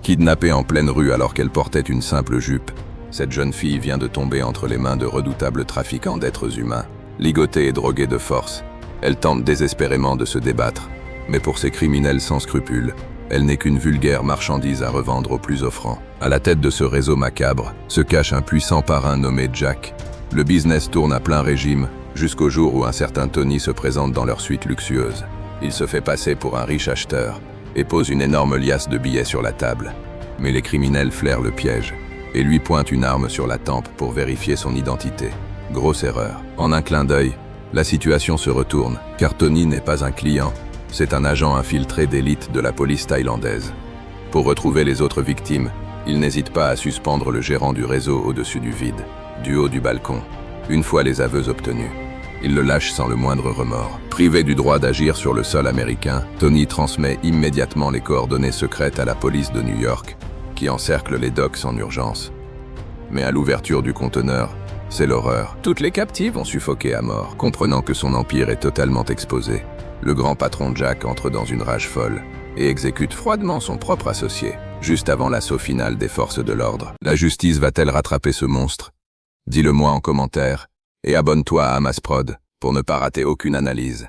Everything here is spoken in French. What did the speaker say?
Kidnappée en pleine rue alors qu'elle portait une simple jupe, cette jeune fille vient de tomber entre les mains de redoutables trafiquants d'êtres humains. Ligotée et droguée de force, elle tente désespérément de se débattre, mais pour ces criminels sans scrupules, elle n'est qu'une vulgaire marchandise à revendre aux plus offrants. À la tête de ce réseau macabre se cache un puissant parrain nommé Jack. Le business tourne à plein régime, jusqu'au jour où un certain Tony se présente dans leur suite luxueuse. Il se fait passer pour un riche acheteur et pose une énorme liasse de billets sur la table. Mais les criminels flairent le piège et lui pointent une arme sur la tempe pour vérifier son identité. Grosse erreur. En un clin d'œil, la situation se retourne, car Tony n'est pas un client, c'est un agent infiltré d'élite de la police thaïlandaise. Pour retrouver les autres victimes, il n'hésite pas à suspendre le gérant du réseau au-dessus du vide, du haut du balcon. Une fois les aveux obtenus, il le lâche sans le moindre remords. Privé du droit d'agir sur le sol américain, Tony transmet immédiatement les coordonnées secrètes à la police de New York, qui encercle les docks en urgence. Mais à l'ouverture du conteneur, c'est l'horreur. Toutes les captives ont suffoqué à mort. Comprenant que son empire est totalement exposé, le grand patron Jack entre dans une rage folle et exécute froidement son propre associé, juste avant l'assaut final des forces de l'ordre. La justice va-t-elle rattraper ce monstre? Dis-le moi en commentaire et abonne-toi à Hamasprod pour ne pas rater aucune analyse.